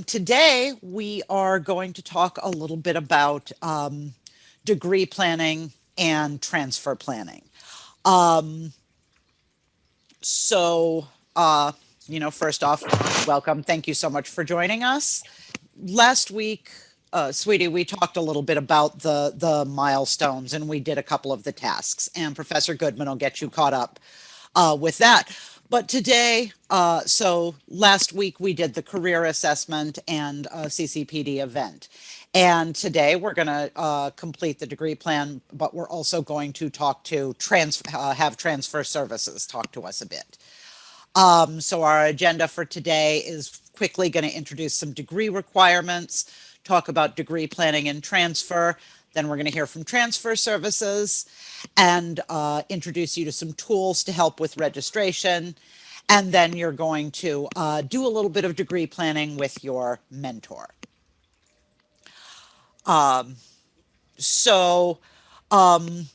Today we are going to talk a little bit about degree planning and transfer planning. Um, so, uh, First off, welcome. Thank you so much for joining us. Last week, sweetie, we talked a little bit about the milestones, and we did a couple of the tasks. And Professor Goodman will get you caught up with that. But today, so last week we did the career assessment and CCPD event. And today we're going to complete the degree plan, but we're also going to have transfer services talk to us a bit. So our agenda for today is quickly going to introduce some degree requirements, talk about degree planning and transfer. Then we're going to hear from transfer services and introduce you to some tools to help with registration. And then you're going to do a little bit of degree planning with your mentor. Um, so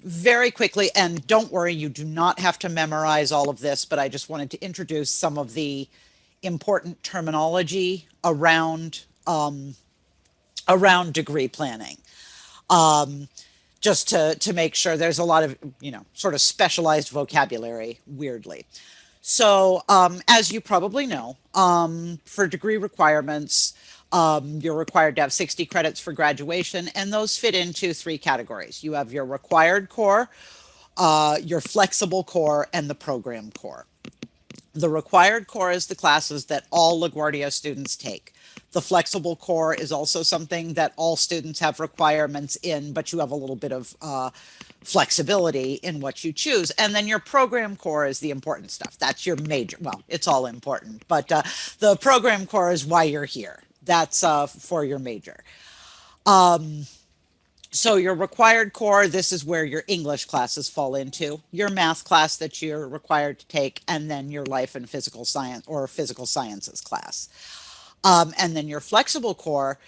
very quickly, and don't worry, you do not have to memorize all of this, but I just wanted to introduce some of the important terminology around degree planning. Um, just to make sure there's a lot of, sort of specialized vocabulary, weirdly. So, as you probably know, for degree requirements, you're required to have 60 credits for graduation, and those fit into three categories. You have your required core, your flexible core, and the program core. The required core is the classes that all LaGuardia students take. The flexible core is also something that all students have requirements in, but you have a little bit of flexibility in what you choose. And then your program core is the important stuff. That's your major. Well, it's all important, but the program core is why you're here. That's for your major. Um, so your required core, this is where your English classes fall into, your math class that you're required to take, and then your life and physical science or physical sciences class. And then your flexible core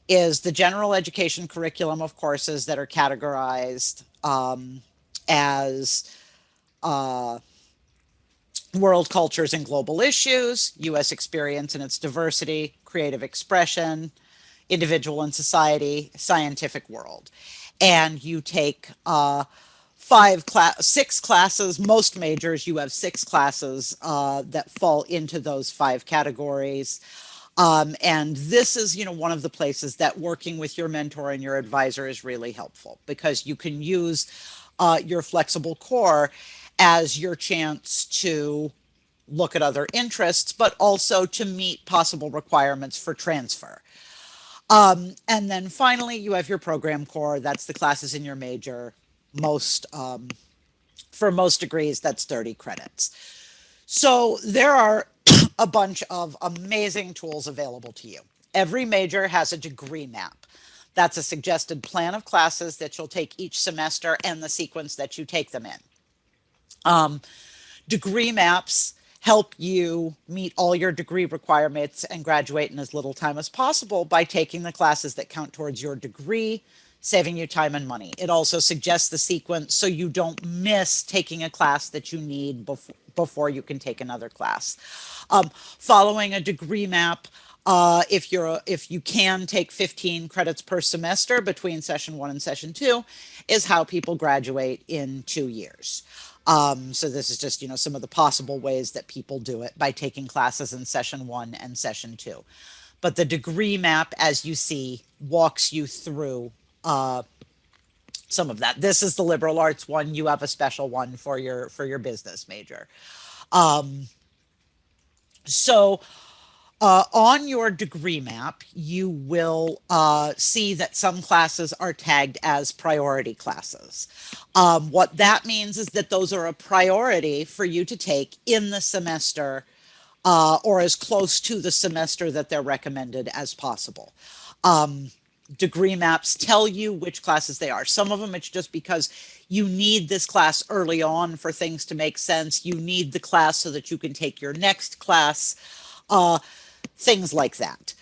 is the general education curriculum of courses that are categorized as uh, world cultures and global issues, U.S. experience and its diversity, creative expression, individual and society, scientific world. And you take six classes, most majors, you have six classes that fall into those five categories. And this is, one of the places that working with your mentor and your advisor is really helpful because you can use your flexible core as your chance to look at other interests, but also to meet possible requirements for transfer. And then finally, you have your program core. That's the classes in your major. For most degrees, that's 30 credits. So there are a bunch of amazing tools available to you. Every major has a degree map. That's a suggested plan of classes that you'll take each semester and the sequence that you take them in. Degree maps help you meet all your degree requirements and graduate in as little time as possible by taking the classes that count towards your degree, saving you time and money. It also suggests the sequence so you don't miss taking a class that you need before you can take another class. Following a degree map, if you can take 15 credits per semester between session 1 and session 2, is how people graduate in 2 years. So this is just, some of the possible ways that people do it by taking classes in session 1 and session 2. But the degree map, as you see, walks you through some of that. This is the liberal arts one. You have a special one for your business major. Um, so on your degree map, you will see that some classes are tagged as priority classes. What that means is that those are a priority for you to take in the semester or as close to the semester that they're recommended as possible. Degree maps tell you which classes they are. Some of them it's just because you need this class early on for things to make sense. You need the class so that you can take your next class. Things like that.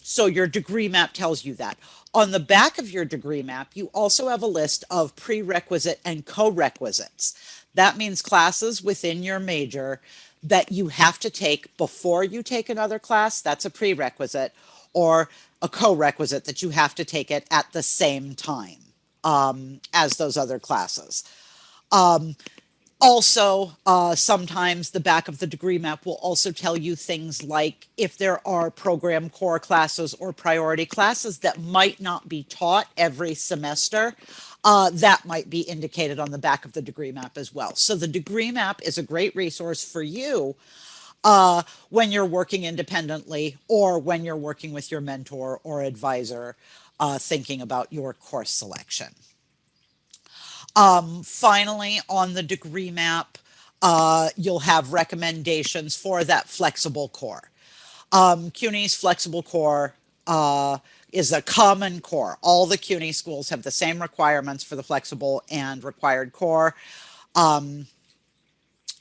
So your degree map tells you that. On the back of your degree map, you also have a list of prerequisite and co-requisites. That means classes within your major that you have to take before you take another class. That's a prerequisite, or a co-requisite that you have to take it at the same time as those other classes. Also, sometimes the back of the degree map will also tell you things like if there are program core classes or priority classes that might not be taught every semester, that might be indicated on the back of the degree map as well. So the degree map is a great resource for you when you're working independently or when you're working with your mentor or advisor, thinking about your course selection. Finally, on the degree map, you'll have recommendations for that flexible core. CUNY's flexible core is a common core. All the CUNY schools have the same requirements for the flexible and required core.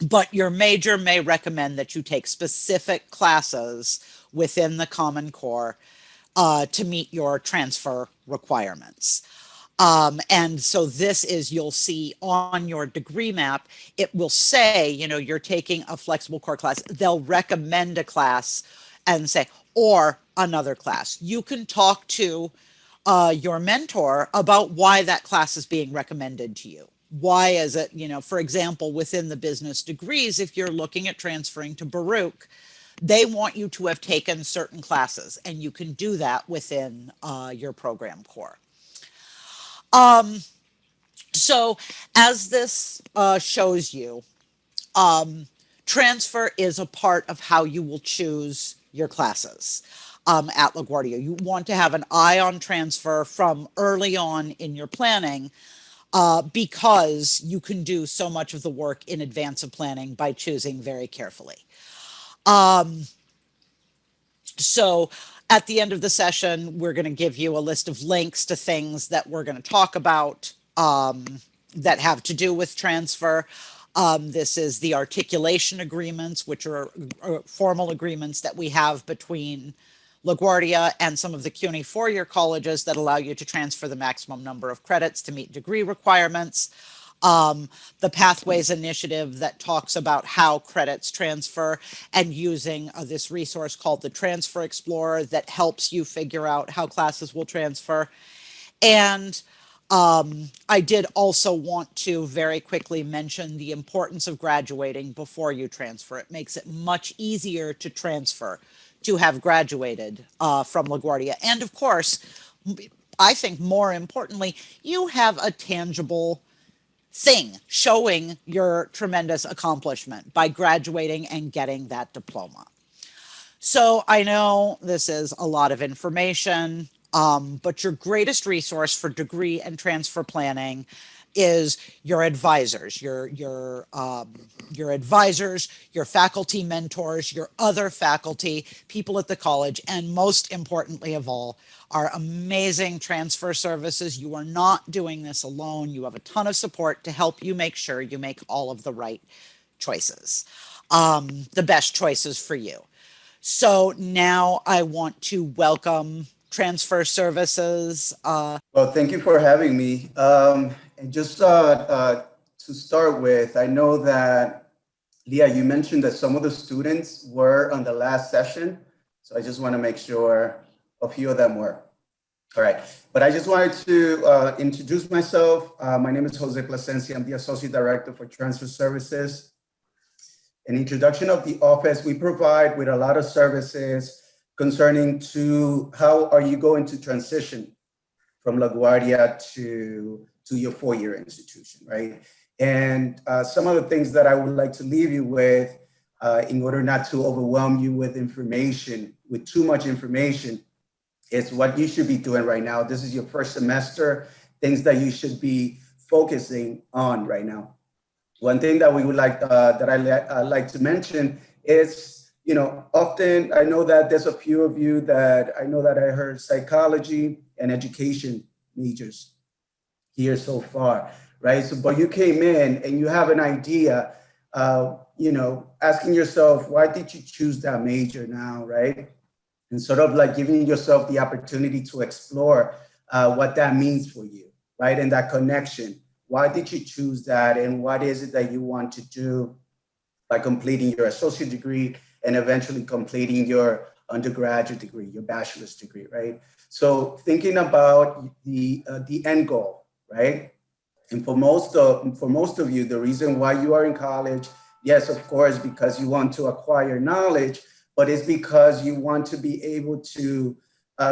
But your major may recommend that you take specific classes within the common core to meet your transfer requirements. And so this is, you'll see on your degree map, it will say, you're taking a flexible core class. They'll recommend a class and say, or another class. You can talk to your mentor about why that class is being recommended to you. Why is it, for example, within the business degrees, if you're looking at transferring to Baruch, they want you to have taken certain classes, and you can do that within your program core. So as this shows you, transfer is a part of how you will choose your classes at LaGuardia. You want to have an eye on transfer from early on in your planning because you can do so much of the work in advance of planning by choosing very carefully. So at the end of the session, we're going to give you a list of links to things that we're going to talk about that have to do with transfer. This is the articulation agreements, which are formal agreements that we have between LaGuardia and some of the CUNY four-year colleges that allow you to transfer the maximum number of credits to meet degree requirements. The Pathways Initiative that talks about how credits transfer, and using this resource called the Transfer Explorer that helps you figure out how classes will transfer. And I did also want to very quickly mention the importance of graduating before you transfer. It makes it much easier to transfer, to have graduated from LaGuardia. And of course, I think more importantly, you have a tangible thing showing your tremendous accomplishment by graduating and getting that diploma. So I know this is a lot of information, but your greatest resource for degree and transfer planning is your advisors, your advisors, your faculty mentors, your other faculty, people at the college, and most importantly of all, our amazing transfer services. You are not doing this alone. You have a ton of support to help you make sure you make all of the right choices, the best choices for you. So now I want to welcome Transfer Services. Well, thank you for having me. And just to start with, I know that, Leah, you mentioned that some of the students were on the last session. So I just want to make sure a few of them were. All right. But I just wanted to introduce myself. My name is Jose Plasencia. I'm the Associate Director for Transfer Services. An introduction of the office, we provide with a lot of services concerning to how are you going to transition from LaGuardia to your four-year institution, right? And some of the things that I would like to leave you with in order not to overwhelm you with information, with too much information, is what you should be doing right now. This is your first semester, things that you should be focusing on right now. One thing that we would like, that I like to mention is, often I know that there's a few of you that I know that I heard psychology and education majors here so far, right? So, but you came in and you have an idea, asking yourself, why did you choose that major now, right? And sort of like giving yourself the opportunity to explore what that means for you, right? And that connection. Why did you choose that? And what is it that you want to do by completing your associate degree and eventually completing your undergraduate degree, your bachelor's degree, right? So thinking about the end goal, right? And for most of you, the reason why you are in college, yes, of course, because you want to acquire knowledge, but it's because you want to be able to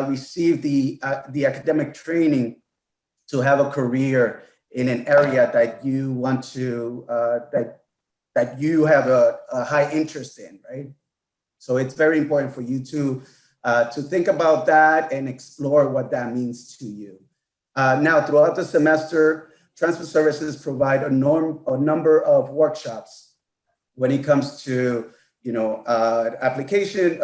receive the academic training to have a career in an area that you want to that you have a high interest in, right? So it's very important for you to think about that and explore what that means to you. Now, throughout the semester, transfer services provide a number of workshops when it comes to application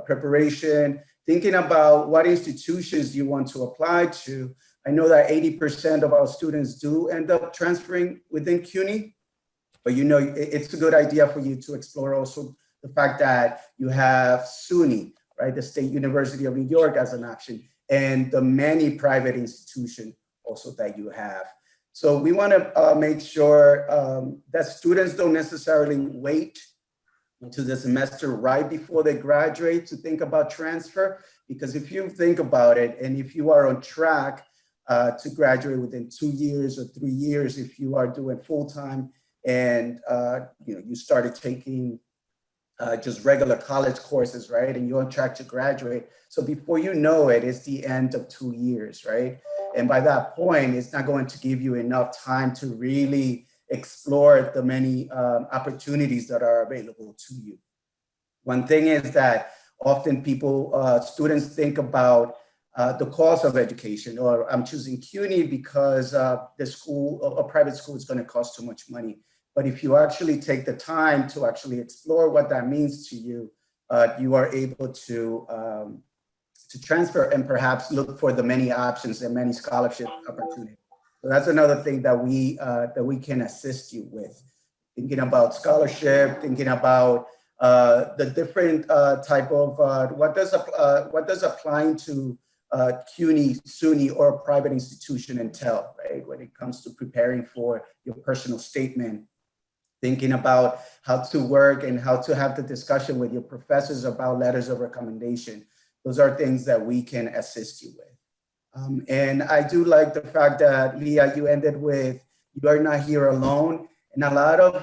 preparation, thinking about what institutions you want to apply to. I know that 80% of our students do end up transferring within CUNY, but it's a good idea for you to explore also the fact that you have SUNY, right, the State University of New York as an option, and the many private institutions also that you have. So we want to make sure that students don't necessarily wait into the semester right before they graduate to think about transfer, because if you think about it, and if you are on track to graduate within 2 years or 3 years, if you are doing full-time and you started taking just regular college courses, right? And you're on track to graduate. So before you know it, it's the end of 2 years, right? And by that point, it's not going to give you enough time to really explore the many opportunities that are available to you. One thing is that often students think about the cost of education, or I'm choosing CUNY because the school, a private school, is going to cost too much money. But if you actually take the time to actually explore what that means to you, you are able to transfer and perhaps look for the many options and many scholarship opportunities. So that's another thing that we can assist you with, thinking about scholarship, thinking about the different type of what does applying to CUNY, SUNY, or a private institution entail, right? When it comes to preparing for your personal statement, thinking about how to work and how to have the discussion with your professors about letters of recommendation. Those are things that we can assist you with. And I do like the fact that, Leah, you ended with, you are not here alone. And a lot of,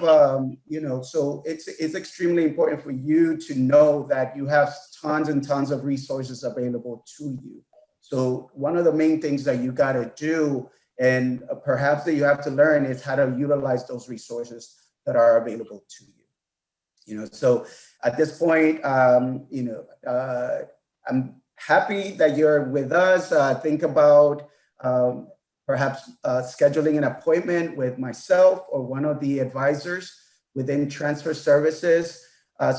so it's extremely important for you to know that you have tons and tons of resources available to you. So one of the main things that you got to do, and perhaps that you have to learn, is how to utilize those resources that are available to you. So at this point, I'm happy that you're with us. Think about perhaps scheduling an appointment with myself or one of the advisors within transfer services,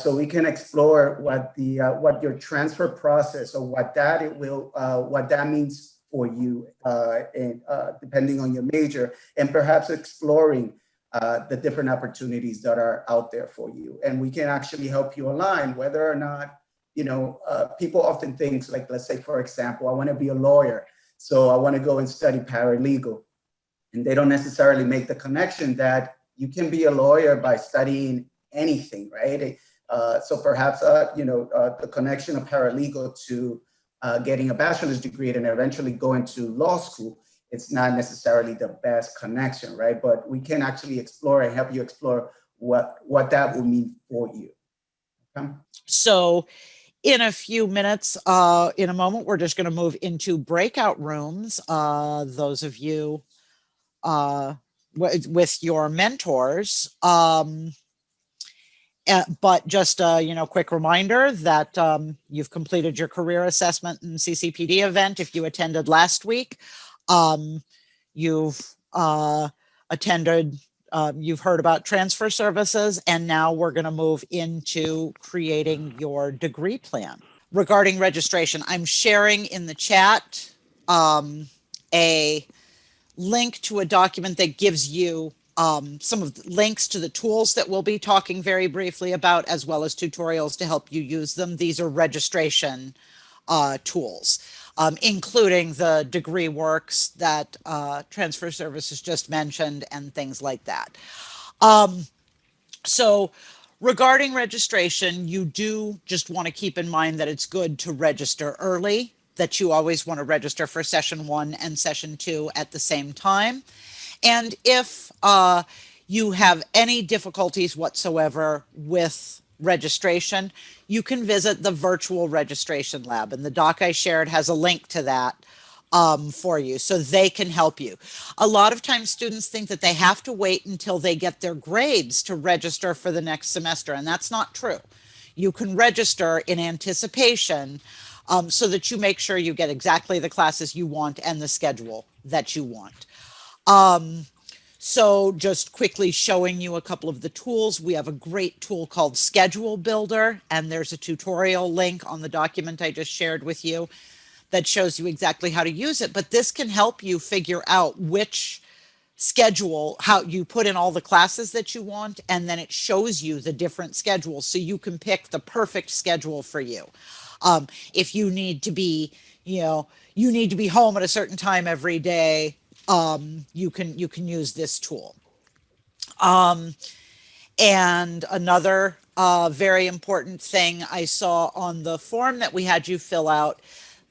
so we can explore what your transfer process, or what that means for you, and depending on your major, and perhaps exploring the different opportunities that are out there for you. And we can actually help you align whether or not, people often think, like, let's say, for example, I want to be a lawyer, so I want to go and study paralegal. And they don't necessarily make the connection that you can be a lawyer by studying anything, right? So perhaps, the connection of paralegal to getting a bachelor's degree and eventually going to law school, it's not necessarily the best connection, right? But we can actually explore and help you explore what that will mean for you. Okay? So in a few minutes, in a moment, we're just going to move into breakout rooms. Those of you with your mentors. But just a quick reminder that you've completed your career assessment and CCPD event. If you attended last week, you've attended, you've heard about transfer services, and now we're going to move into creating your degree plan. Regarding registration, I'm sharing in the chat a link to a document that gives you some of the links to the tools that we'll be talking very briefly about, as well as tutorials to help you use them. These are registration tools, including the degree works that Transfer Services just mentioned and things like that. So, regarding registration, you do just want to keep in mind that it's good to register early, that you always want to register for session one and session two at the same time. And if you have any difficulties whatsoever with registration, you can visit the virtual registration lab. And the doc I shared has a link to that for you so they can help you. A lot of times, students think that they have to wait until they get their grades to register for the next semester, and that's not true. You can register in anticipation so that you make sure you get exactly the classes you want and the schedule that you want. So, just quickly showing you a couple of the tools. We have a great tool called Schedule Builder, and there's a tutorial link on the document I just shared with you that shows you exactly how to use it. But this can help you figure out which schedule, how you put in all the classes that you want, and then it shows you the different schedules so you can pick the perfect schedule for you. If you need to be, you need to be home at a certain time every day, you can use this tool. And another very important thing I saw on the form that we had you fill out,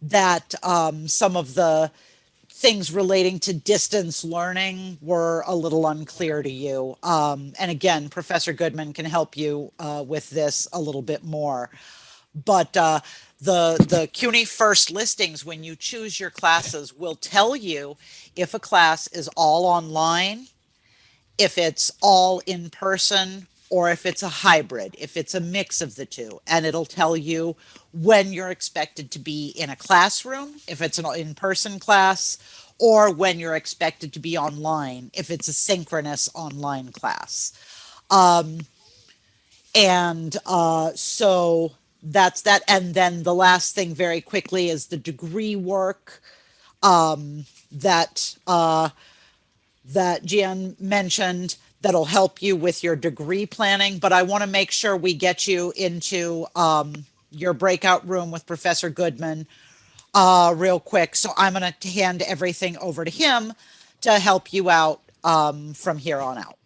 that some of the things relating to distance learning were a little unclear to you. And again, Professor Goodman can help you with this a little bit more. But the CUNY first listings, when you choose your classes, will tell you if a class is all online, if it's all in person, or if it's a hybrid, if it's a mix of the two. And it'll tell you when you're expected to be in a classroom, if it's an in person class, or when you're expected to be online, if it's a synchronous online class. And so that's that. And then the last thing, very quickly, is the degree work that that Gian mentioned, that'll help you with your degree planning. But I want to make sure we get you into your breakout room with Professor Goodman real quick. So I'm going to hand everything over to him to help you out from here on out.